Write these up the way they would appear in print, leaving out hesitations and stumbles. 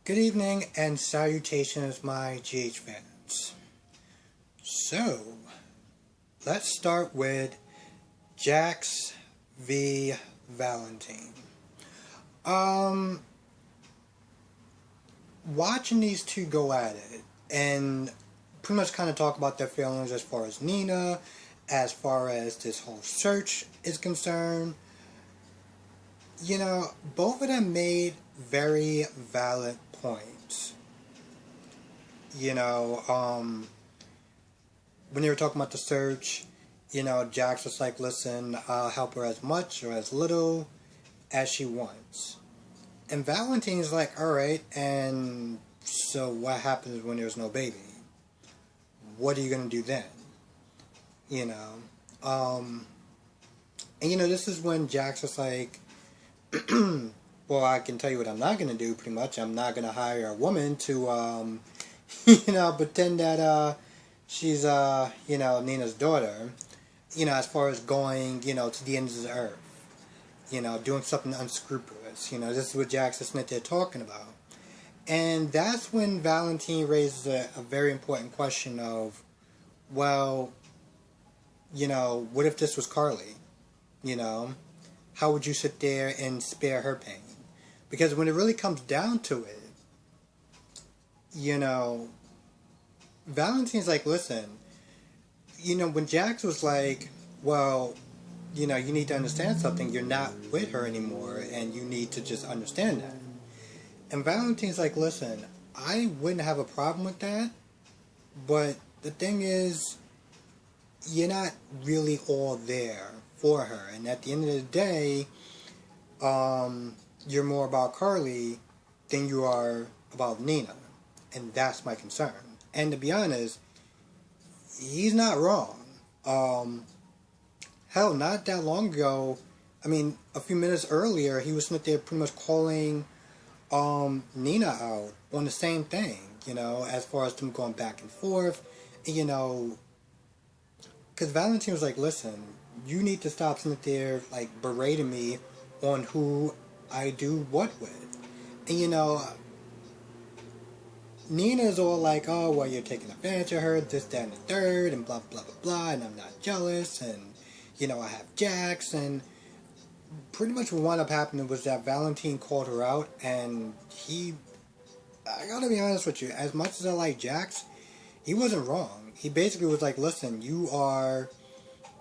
Good evening and salutations, my GH fans. So, let's start with Jax v. Valentine. Watching these two go at it and pretty much kind of talk about their feelings as far as Nina, as far as this whole search is concerned. You know, both of them made very valid points. You know, when they were talking about the search, Jax was like, listen, I'll help her as much or as little as she wants. And Valentine's like, alright, and so what happens when there's no baby? What are you going to do then? And this is when Jax was like, well, I can tell you what I'm not going to do, pretty much. I'm not going to hire a woman to, pretend that, she's, Nina's daughter, as far as going, to the ends of the earth, doing something unscrupulous. This is what Jax is there talking about. And that's when Valentine raises a very important question of, well, what if this was Carly? How would you sit there and spare her pain? Because when it really comes down to it, Valentine's like, listen, when Jax was like, well, you need to understand something, you're not with her anymore, and you need to just understand that. And Valentine's like, listen, I wouldn't have a problem with that, but the thing is, you're not really all there for her, and at the end of the day, you're more about Carly than you are about Nina, and that's my concern. And to be honest, he's not wrong. Hell, not that long ago, a few minutes earlier, he was there pretty much calling Nina out on the same thing, as far as them going back and forth, because Valentine was like, listen, you need to stop sitting there, like, berating me on who I do what with. And, Nina's all like, oh, well, you're taking advantage of her, this, that, and the third, and blah, blah, blah, blah, and I'm not jealous, and, I have Jax, and pretty much what wound up happening was that Valentine called her out, and I gotta be honest with you, as much as I like Jax, he wasn't wrong. He basically was like, listen, you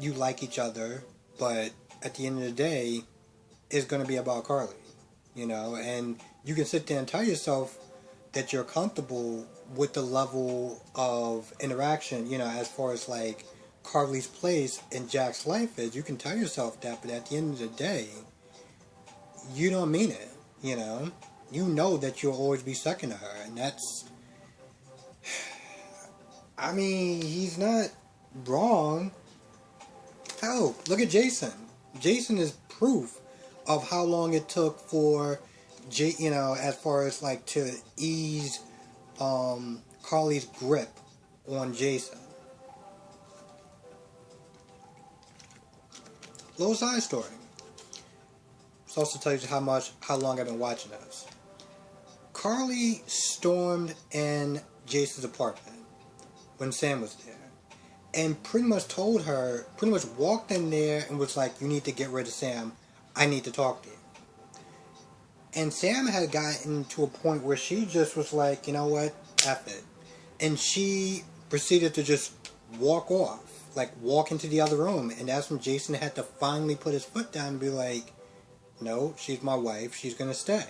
like each other, but at the end of the day, it's going to be about Carly, and you can sit there and tell yourself that you're comfortable with the level of interaction, as far as, like, Carly's place in Jack's life is. You can tell yourself that, but at the end of the day, you don't mean it, You know that you'll always be second to her, and that's... he's not wrong. Hell, look at Jason. Jason is proof of how long it took for, as far as, like, to ease Carly's grip on Jason. Little side story. This also tells you how long I've been watching this. Carly stormed in Jason's apartment when Sam was there, and pretty much walked in there and was like, you need to get rid of Sam, I need to talk to you. And Sam had gotten to a point where she just was like, you know what, F it. And she proceeded to just walk off, like walk into the other room, and that's when Jason had to finally put his foot down and be like, no, she's my wife, she's gonna stay.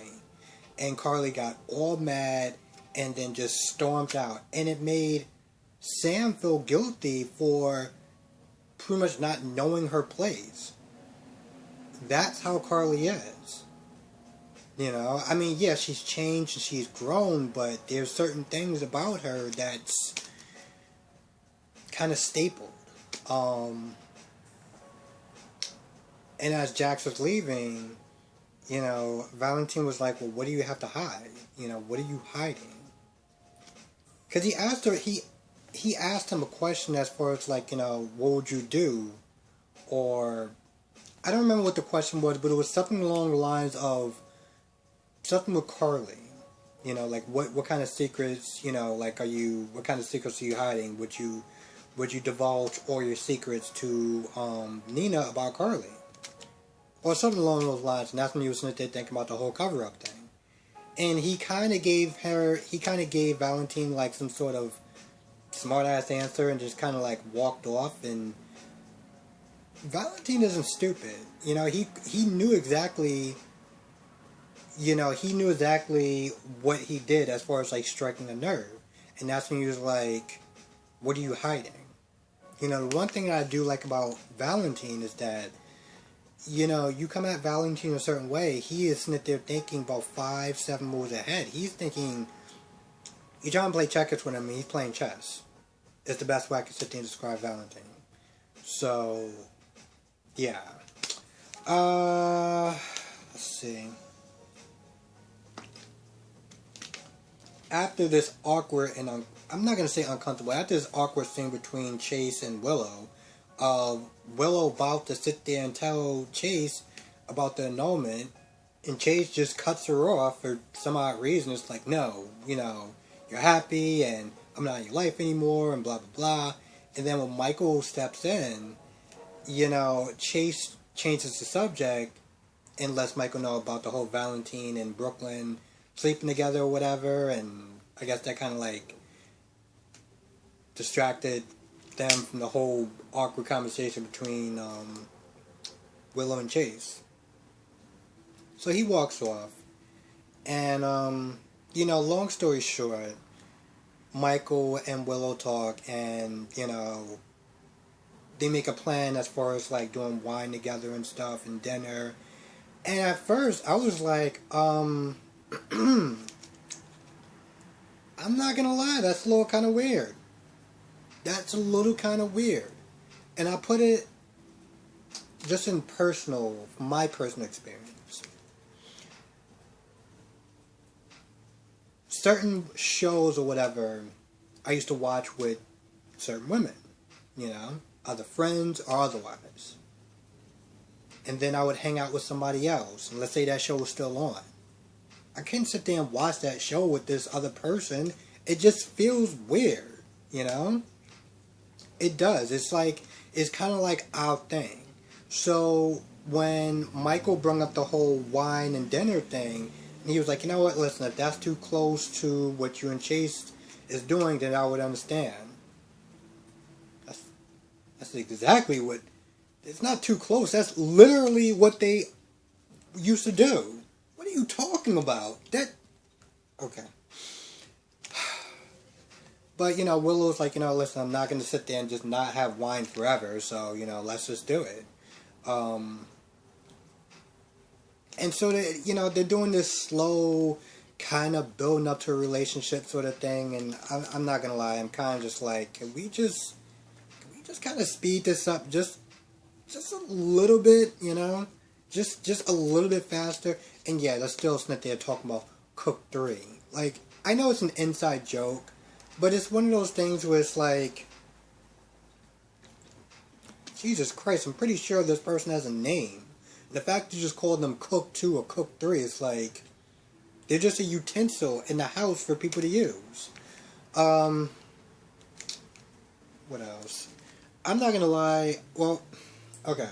And Carly got all mad and then just stormed out, and it made Sam feel guilty for pretty much not knowing her place. That's how Carly is. Yeah, she's changed and she's grown, but there's certain things about her that's kind of stapled. And as Jax was leaving, Valentine was like, well, what do you have to hide? What are you hiding? Because he asked her, he asked him a question as far as, like, what would you do? Or, I don't remember what the question was, but it was something along the lines of, something with Carly. You know, like what kind of secrets, you know, like what kind of secrets are you hiding? Would you divulge all your secrets to Nina about Carly? Or something along those lines. And that's when he was sitting there thinking about the whole cover-up thing. And he kind of gave Valentine like some sort of smart-ass answer and just kind of like walked off. And Valentine isn't stupid. You know, he knew exactly, you know, he knew exactly what he did as far as like striking a nerve. And that's when he was like, what are you hiding? You know, the one thing I do like about Valentine is that, you know, you come at Valentine a certain way, he is sitting there thinking about 5-7 moves ahead. He's thinking, you try and play checkers with him, and he's playing chess. It's the best way I can sit there and describe Valentine. So, yeah. Let's see. After this awkward and I'm not going to say uncomfortable, after this awkward scene between Chase and Willow, Willow about to sit there and tell Chase about the annulment, and Chase just cuts her off for some odd reason. It's like, no, you know, you're happy and I'm not in your life anymore and blah, blah, blah. And then when Michael steps in, you know, Chase changes the subject and lets Michael know about the whole Valentine and Brooklyn sleeping together or whatever, and I guess that kind of like distracted them from the whole awkward conversation between Willow and Chase. So he walks off, and you know, long story short, Michael and Willow talk, and you know, they make a plan as far as like doing wine together and stuff and dinner. And at first I was like, I'm not gonna lie, that's a little kind of weird. That's a little kind of weird. And I put it just in my personal experience. Certain shows or whatever I used to watch with certain women, you know, either friends or otherwise. And then I would hang out with somebody else, and let's say that show was still on. I couldn't sit there and watch that show with this other person. It just feels weird, you know? It does. It's like, it's kind of like our thing. So when Michael brought up the whole wine and dinner thing, and he was like, you know what, listen, if that's too close to what you and Chase is doing, then I would understand. That's exactly what, it's not too close. That's literally what they used to do. What are you talking about? Okay. But, you know, Willow's like, you know, listen, I'm not going to sit there and just not have wine forever, so, you know, let's just do it. And so, you know, they're doing this slow, kind of building up to a relationship sort of thing, and I'm not going to lie, I'm kind of just like, can we just kind of speed this up just a little bit, you know? Just a little bit faster. And yeah, they're still sitting there talking about Cook 3. Like, I know it's an inside joke, but it's one of those things where it's like, Jesus Christ, I'm pretty sure this person has a name. The fact that you just call them Cook 2 or Cook 3 is like, they're just a utensil in the house for people to use. What else? I'm not gonna lie, well, okay.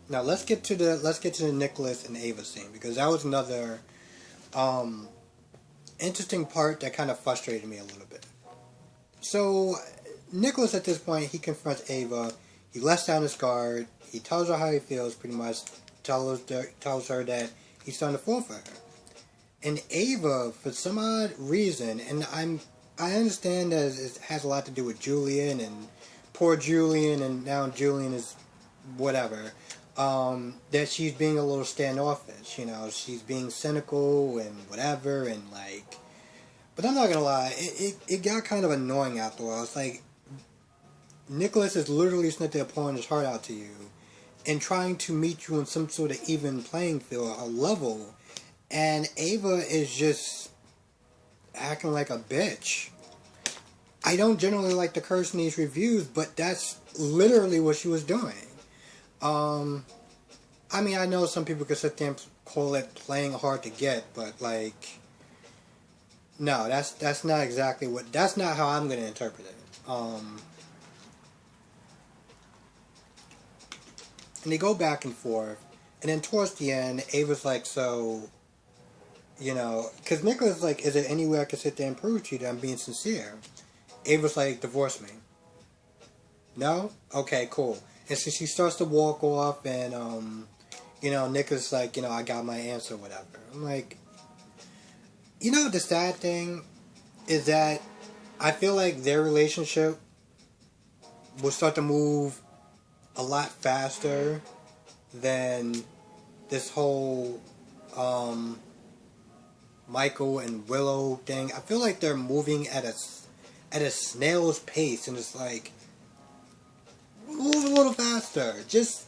Now let's get to the Nicholas and Ava scene, because that was another interesting part that kind of frustrated me a little bit. So Nicholas at this point, he confronts Ava, he lets down his guard, he tells her how he feels pretty much, tells her that he's starting to fall for her. And Ava, for some odd reason, and I understand that it has a lot to do with Julian and poor Julian, and now Julian is whatever. That she's being a little standoffish, you know, she's being cynical and whatever, and like, but I'm not gonna lie, it got kind of annoying after a while. It's like, Nicholas is literally sitting there pouring his heart out to you, and trying to meet you on some sort of even playing field, a level, and Ava is just acting like a bitch. I don't generally like to curse in these reviews, but that's literally what she was doing. I mean, I know some people could sit there and call it playing hard to get, but like, no, that's not exactly that's not how I'm gonna interpret it. And they go back and forth, and then towards the end, Ava's like, so, because Nicola's like, is there any way I can sit there and prove to you that I'm being sincere? Ava's like, divorce me. No? Okay, cool. And so she starts to walk off, and, Nicola's like, I got my answer, whatever. I'm like, the sad thing is that I feel like their relationship will start to move a lot faster than this whole Michael and Willow thing. I feel like they're moving at a snail's pace, and it's like, move a little faster, just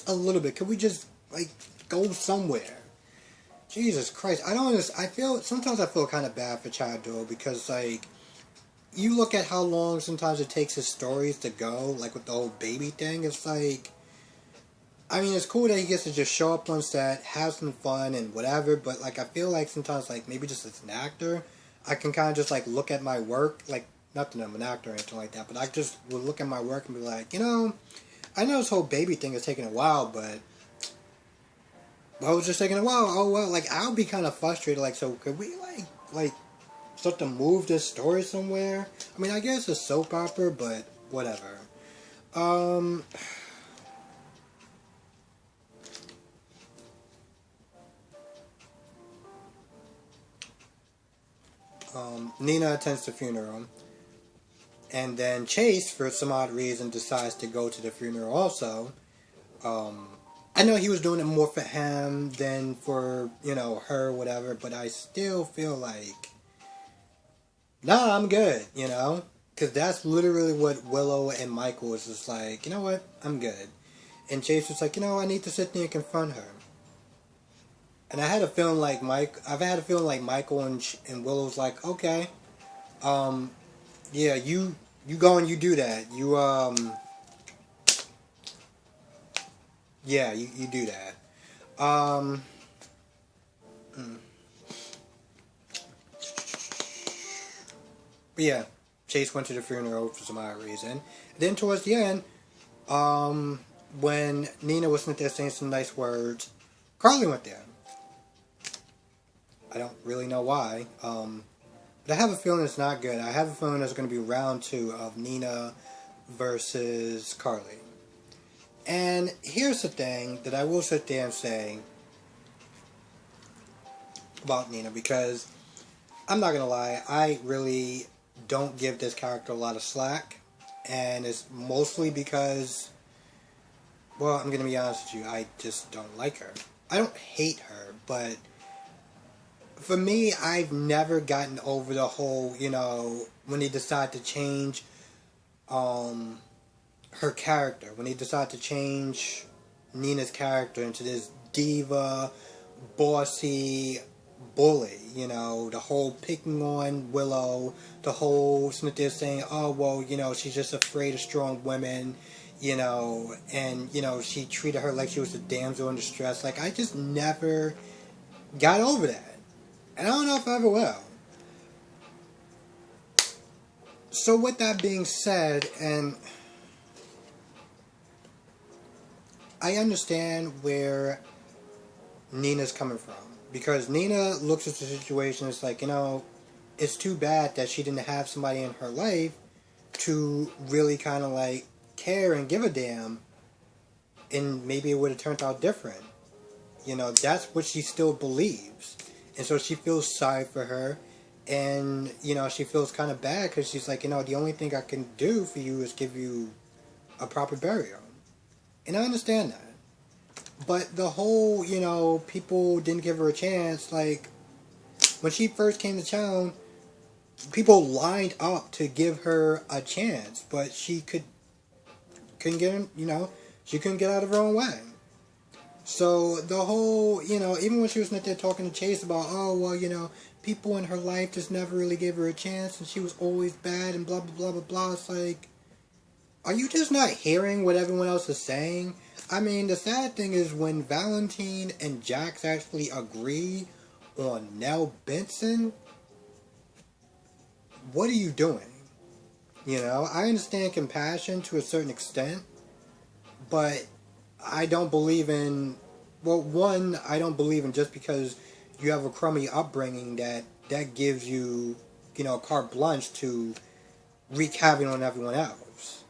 a little bit. Could we just like go somewhere? Jesus Christ, I don't understand. Sometimes I feel kind of bad for Chado, because like, you look at how long sometimes it takes his stories to go, like with the whole baby thing. It's like, I mean, it's cool that he gets to just show up on set, have some fun and whatever, but like, I feel like sometimes, like, maybe just as an actor, I can kind of just like look at my work, like, not that I'm an actor or anything like that, but I just would look at my work and be like, I know this whole baby thing is taking a while, but I was just taking a while. Oh well, like, I'll be kind of frustrated. Like, so could we like start to move this story somewhere? I mean, I guess it's a soap opera, but whatever. Nina attends the funeral, and then Chase, for some odd reason, decides to go to the funeral also. I know he was doing it more for him than for, her, whatever, but I still feel like, nah, I'm good, because that's literally what Willow and Michael was just like, you know what, I'm good. And Chase was like, I need to sit there and confront her. And I had a feeling like Michael and Willow's like, okay, yeah, you go and you do that. Yeah, you do that. But yeah, Chase went to the funeral for some odd reason. And then towards the end, when Nina was there saying some nice words, Carly went there. I don't really know why. But I have a feeling it's not good. I have a feeling there's going to be round 2 of Nina versus Carly. And here's the thing that I will sit there and say about Nina, because I'm not going to lie, I really don't give this character a lot of slack. And it's mostly because, well, I'm going to be honest with you, I just don't like her. I don't hate her, but for me, I've never gotten over the whole, when they decide to change her character. When they decide to change Nina's character into this diva, bossy bully, the whole picking on Willow, the whole Smith saying, oh, well, she's just afraid of strong women, and, she treated her like she was a damsel in distress. Like, I just never got over that. And I don't know if I ever will. So with that being said, and I understand where Nina's coming from. Because Nina looks at the situation as like, it's too bad that she didn't have somebody in her life to really kind of like care and give a damn. And maybe it would have turned out different. That's what she still believes. And so she feels sorry for her, and, she feels kind of bad, because she's like, the only thing I can do for you is give you a proper burial. And I understand that. But the whole, people didn't give her a chance, like, when she first came to town, people lined up to give her a chance, but she couldn't get, she couldn't get out of her own way. So, the whole, even when she was not there talking to Chase about, oh, well, people in her life just never really gave her a chance, and she was always bad, and blah, blah, blah, blah, blah, it's like, are you just not hearing what everyone else is saying? I mean, the sad thing is when Valentine and Jax actually agree on Nell Benson, what are you doing? You know, I understand compassion to a certain extent, but I don't believe in, well, one, I don't believe in just because you have a crummy upbringing that gives you, carte blanche to wreak havoc on everyone else.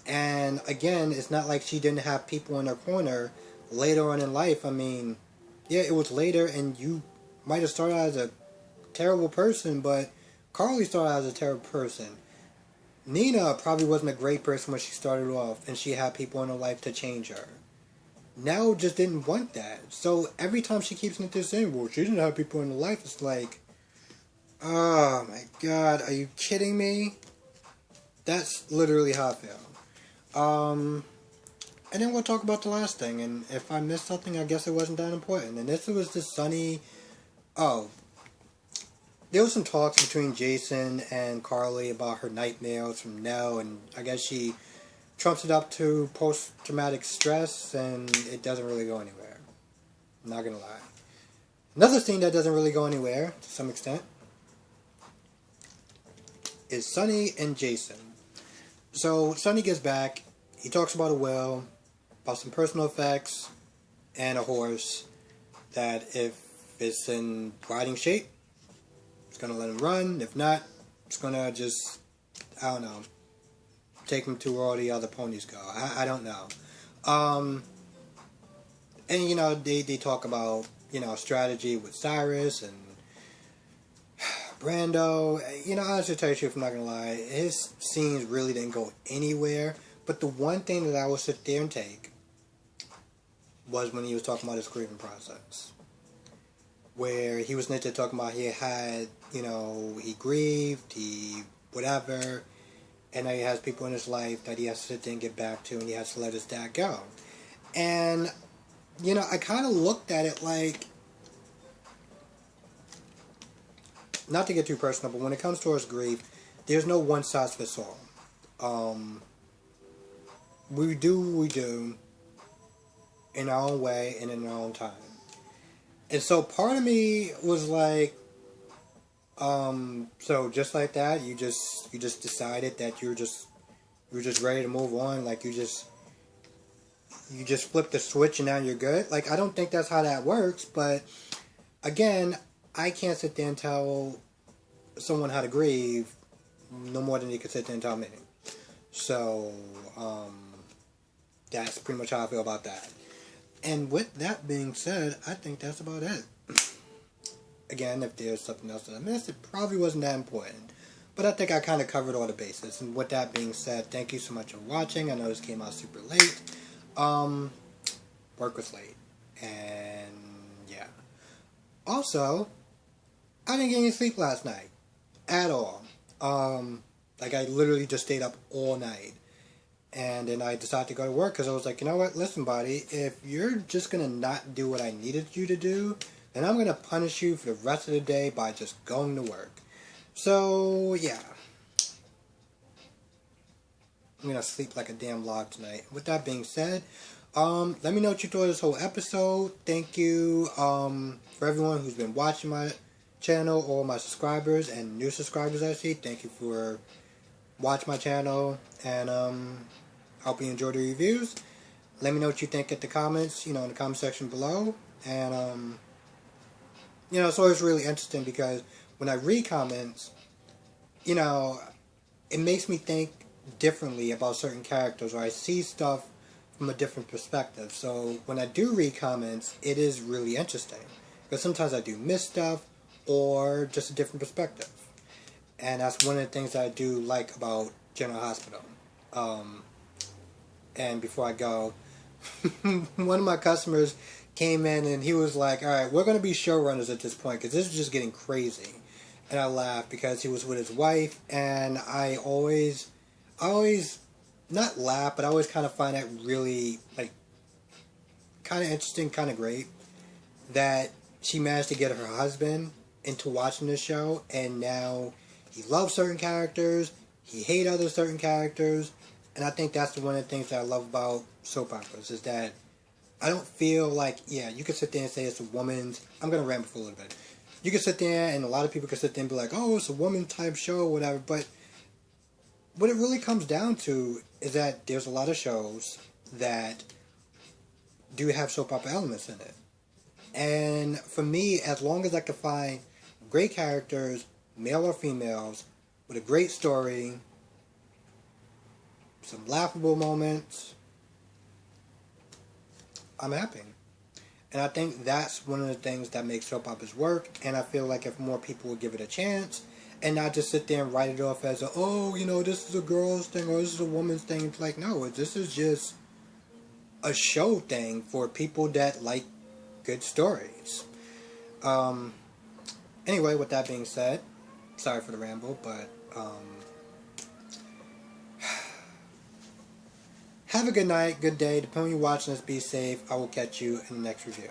And again, it's not like she didn't have people in her corner later on in life. I mean, yeah, it was later, and you might have started out as a terrible person, but Carly started out as a terrible person. Nina probably wasn't a great person when she started off, and she had people in her life to change her. Nell just didn't want that. So every time she keeps into saying, well, she didn't have people in her life, it's like, oh my god, are you kidding me? That's literally how I feel. And then we'll talk about the last thing, and if I missed something, I guess it wasn't that important. And this was the Sunny... Oh, there was some talks between Jason and Carly about her nightmares from Nell, and I guess she trumps it up to post-traumatic stress, and it doesn't really go anywhere. I'm not gonna lie. Another thing that doesn't really go anywhere, to some extent, is Sunny and Jason. So, Sunny gets back, he talks about a will, about some personal effects, and a horse, that if it's in riding shape, it's going to let him run. If not, it's going to just, I don't know, take him to where all the other ponies go. I don't know. And, they talk about, strategy with Cyrus and Brando. Honestly, to tell you the truth, I'm not going to lie, his scenes really didn't go anywhere. But the one thing that I would sit there and take was when he was talking about his grieving process. Where he was talking about he had, he grieved, he whatever, and now he has people in his life that he has to sit there and get back to, and he has to let his dad go. And, I kind of looked at it like, not to get too personal, but when it comes towards grief, there's no one size fits all. We do what we do in our own way and in our own time. And so part of me was like, so just like that, you just decided that you're just ready to move on, like you just flipped the switch and now you're good. Like, I don't think that's how that works, but again, I can't sit there and tell someone how to grieve no more than you can sit there and tell me. So, that's pretty much how I feel about that. And with that being said, I think that's about it. Again, if there's something else that I missed, it probably wasn't that important. But I think I kind of covered all the bases. And with that being said, thank you so much for watching. I know this came out super late. Work was late. And, yeah. Also, I didn't get any sleep last night. At all. Like, I literally just stayed up all night. And then I decided to go to work because I was like, you know what, listen, buddy, if you're just going to not do what I needed you to do, then I'm going to punish you for the rest of the day by just going to work. So, yeah. I'm going to sleep like a damn log tonight. With that being said, let me know what you thought of this whole episode. Thank you for everyone who's been watching my channel, all my subscribers and new subscribers I see. Thank you for watching my channel, and hope you enjoy the reviews. Let me know what you think at the comments, in the comment section below. And, it's always really interesting because when I read comments, it makes me think differently about certain characters, or I see stuff from a different perspective. So when I do read comments, it is really interesting. Because sometimes I do miss stuff, or just a different perspective. And that's one of the things that I do like about General Hospital. And before I go, one of my customers came in and he was like, alright, we're going to be showrunners at this point because this is just getting crazy. And I laughed because he was with his wife, and I always not laugh, but I always kind of find that really, like, kind of interesting, kind of great, that she managed to get her husband into watching this show, and now he loves certain characters, he hates other certain characters, and I think that's one of the things that I love about soap operas is that I don't feel like, yeah, you could sit there and say it's a woman's... I'm going to ramble for a little bit. You could sit there, and a lot of people could sit there and be like, oh, it's a woman-type show or whatever, but what it really comes down to is that there's a lot of shows that do have soap opera elements in it. And for me, as long as I can find great characters, male or females, with a great story, some laughable moments, I'm happy. And I think that's one of the things that makes soap operas work. And I feel like if more people would give it a chance and not just sit there and write it off as this is a girl's thing or this is a woman's thing. It's like, no, this is just a show thing for people that like good stories. Anyway, with that being said, sorry for the ramble, but have a good night, good day. Depending on you watching this, be safe. I will catch you in the next review.